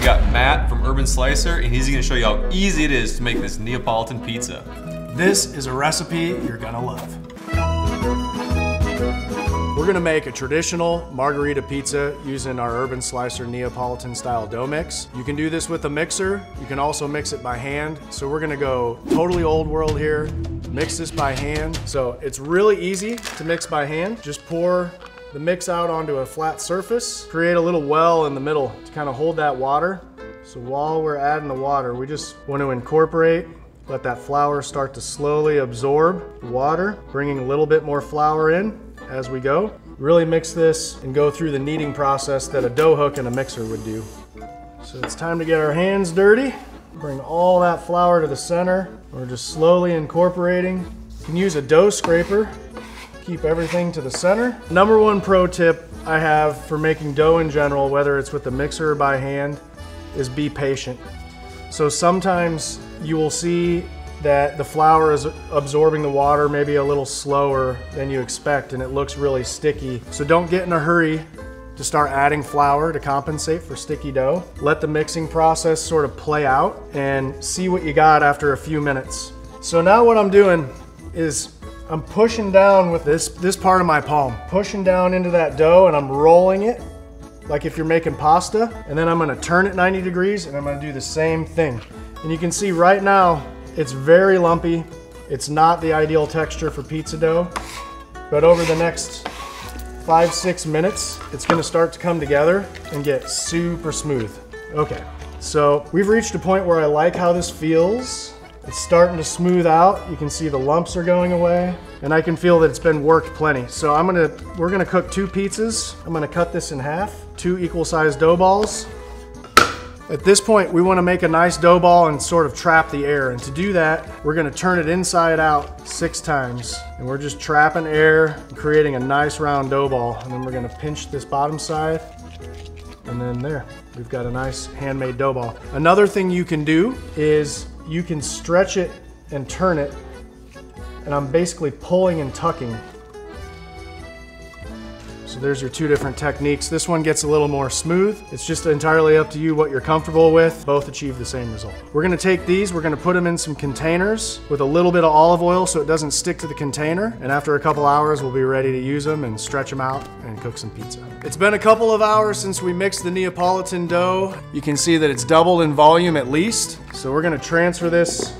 got Matt from Urban Slicer, and he's gonna show you how easy it is to make this Neapolitan pizza. This is a recipe you're gonna love. We're gonna make a traditional margherita pizza using our Urban Slicer Neapolitan style dough mix. You can do this with a mixer. You can also mix it by hand. So we're gonna go totally old world here, mix this by hand. So it's really easy to mix by hand. Just pour the mix out onto a flat surface, create a little well in the middle to kind of hold that water. So while we're adding the water, we just want to incorporate, let that flour start to slowly absorb the water, bringing a little bit more flour in as we go. Really mix this and go through the kneading process that a dough hook and a mixer would do. So it's time to get our hands dirty. Bring all that flour to the center. We're just slowly incorporating. You can use a dough scraper. Keep everything to the center. Number one pro tip I have for making dough in general, whether it's with the mixer or by hand, is be patient. So sometimes you will see that the flour is absorbing the water maybe a little slower than you expect and it looks really sticky. So don't get in a hurry to start adding flour to compensate for sticky dough. Let the mixing process sort of play out and see what you got after a few minutes. So now what I'm doing is I'm pushing down with this part of my palm, pushing down into that dough, and I'm rolling it like if you're making pasta. And then I'm gonna turn it 90 degrees and I'm gonna do the same thing. And you can see right now, it's very lumpy. It's not the ideal texture for pizza dough, but over the next 5-6 minutes, it's gonna start to come together and get super smooth. Okay, so we've reached a point where I like how this feels. It's starting to smooth out. You can see the lumps are going away, and I can feel that it's been worked plenty. So we're gonna cook 2 pizzas. I'm gonna cut this in half, 2 equal-sized dough balls. At this point, we wanna make a nice dough ball and sort of trap the air. And to do that, we're gonna turn it inside out 6 times. And we're just trapping air and creating a nice round dough ball. And then we're gonna pinch this bottom side, and then there, we've got a nice handmade dough ball. Another thing you can do is you can stretch it and turn it, and I'm basically pulling and tucking. So there's your 2 different techniques. This one gets a little more smooth. It's just entirely up to you what you're comfortable with. Both achieve the same result. We're gonna take these, we're gonna put them in some containers with a little bit of olive oil so it doesn't stick to the container. And after a couple hours, we'll be ready to use them and stretch them out and cook some pizza. It's been a couple of hours since we mixed the Neapolitan dough. You can see that it's doubled in volume at least. So we're gonna transfer this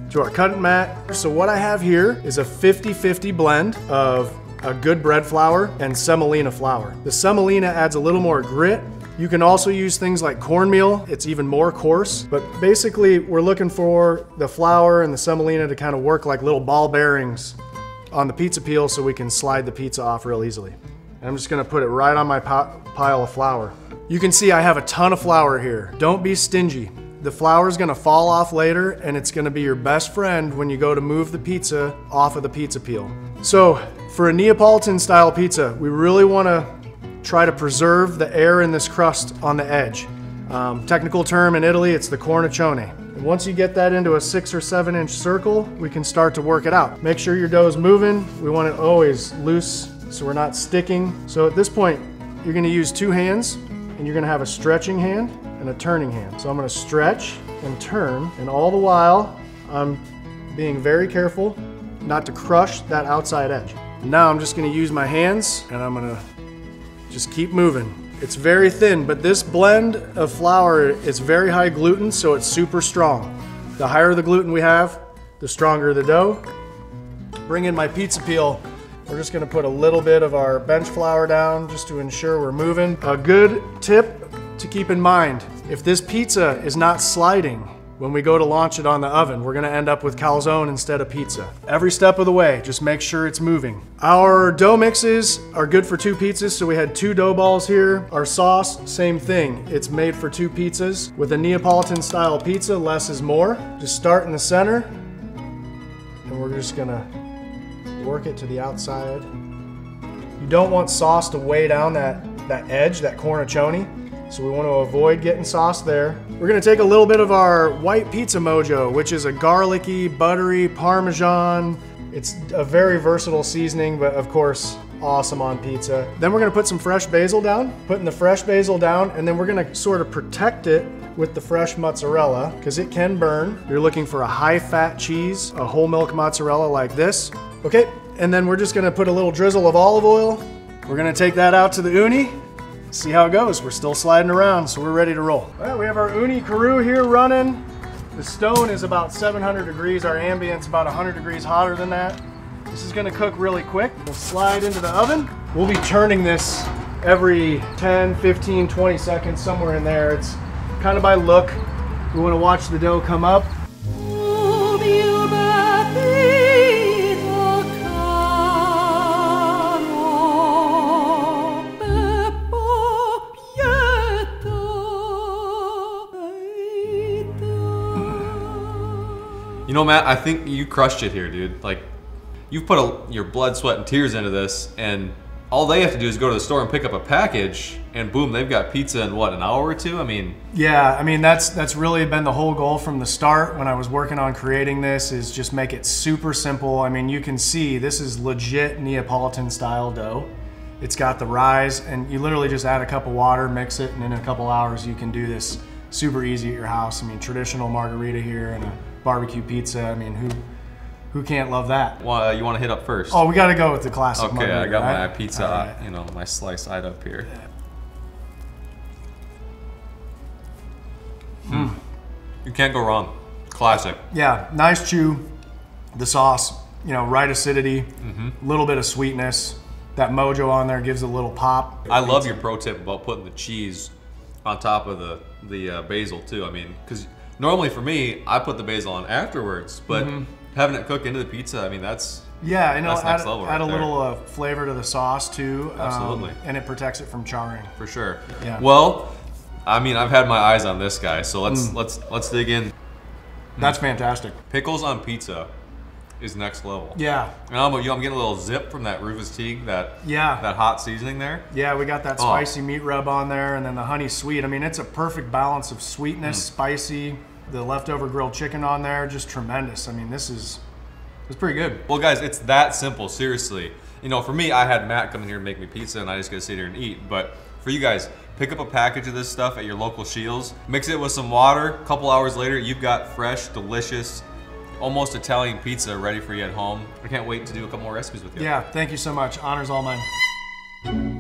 to our cutting mat. So what I have here is a 50-50 blend of a good bread flour and semolina flour. The semolina adds a little more grit. You can also use things like cornmeal. It's even more coarse, but basically we're looking for the flour and the semolina to kind of work like little ball bearings on the pizza peel so we can slide the pizza off real easily. And I'm just gonna put it right on my pile of flour. You can see I have a ton of flour here. Don't be stingy. The flour is gonna fall off later and it's gonna be your best friend when you go to move the pizza off of the pizza peel. So for a Neapolitan style pizza, we really wanna try to preserve the air in this crust on the edge. Technical term in Italy, it's the cornicione. And once you get that into a 6 or 7 inch circle, we can start to work it out. Make sure your dough is moving. We want it always loose so we're not sticking. So at this point, you're gonna use 2 hands and you're gonna have a stretching hand and a turning hand. So I'm gonna stretch and turn, and all the while, I'm being very careful not to crush that outside edge. Now I'm just gonna use my hands and I'm gonna just keep moving. It's very thin, but this blend of flour is very high gluten, so it's super strong. The higher the gluten we have, the stronger the dough. Bring in my pizza peel. We're just gonna put a little bit of our bench flour down just to ensure we're moving. A good tip to keep in mind, if this pizza is not sliding when we go to launch it on the oven, we're gonna end up with calzone instead of pizza. Every step of the way, just make sure it's moving. Our dough mixes are good for 2 pizzas, so we had 2 dough balls here. Our sauce, same thing. It's made for 2 pizzas. With a Neapolitan style pizza, less is more. Just start in the center, and we're just gonna work it to the outside. You don't want sauce to weigh down that edge, that cornicione. So we want to avoid getting sauce there. We're gonna take a little bit of our white pizza mojo, which is a garlicky, buttery Parmesan. It's a very versatile seasoning, but of course, awesome on pizza. Then we're gonna put some fresh basil down, putting the fresh basil down, and then we're gonna sort of protect it with the fresh mozzarella, because it can burn. You're looking for a high-fat cheese, a whole milk mozzarella like this. Okay, and then we're just gonna put a little drizzle of olive oil. We're gonna take that out to the uni, see how it goes. We're still sliding around, so we're ready to roll. All right, we have our uni Karoo here running. The stone is about 700 degrees. Our ambient's about 100 degrees hotter than that. This is gonna cook really quick. We'll slide into the oven. We'll be turning this every 10, 15, 20 seconds, somewhere in there. It's kind of by look. We wanna watch the dough come up. You know, Matt, I think you crushed it here, dude. Like, you've put your blood, sweat, and tears into this, and all they have to do is go to the store and pick up a package, and boom, they've got pizza in what, an hour or two? I mean, yeah, I mean that's really been the whole goal from the start when I was working on creating this, is just make it super simple. I mean, you can see this is legit Neapolitan style dough. It's got the rise, and you literally just add a cup of water, mix it, and in a couple hours you can do this super easy at your house. I mean, traditional margarita here and a barbecue pizza. I mean, who can't love that? Well, you want to hit up first? Oh, we got to go with the classic Okay, margarita, I got right? my pizza, right. You know, my slice eyed up here. Mm. You can't go wrong. Classic. Yeah, nice chew. The sauce, you know, right acidity, a little bit of sweetness. That mojo on there gives a little pop. I love your pro tip about putting the cheese on top of the basil too. I mean, because normally for me, I put the basil on afterwards, but having it cook into the pizza, I mean, that's and that's next level add right a there. little flavor to the sauce too. Absolutely. And it protects it from charring. For sure. Yeah. Well, I mean, I've had my eyes on this guy, so let's dig in. That's fantastic. Pickles on pizza is next level. Yeah. And I'm getting a little zip from that Rufus Teague, that hot seasoning there. Yeah, we got that spicy meat rub on there, and then the honey sweet. I mean, it's a perfect balance of sweetness, spicy, the leftover grilled chicken on there, just tremendous. I mean, it's pretty good. Well, guys, it's that simple, seriously. You know, for me, I had Matt come in here and make me pizza, and I just gotta sit here and eat. But for you guys, pick up a package of this stuff at your local Scheels, mix it with some water. A couple hours later, you've got fresh, delicious, almost Italian pizza ready for you at home. I can't wait to do a couple more recipes with you. Yeah, thank you so much. Honor's all mine.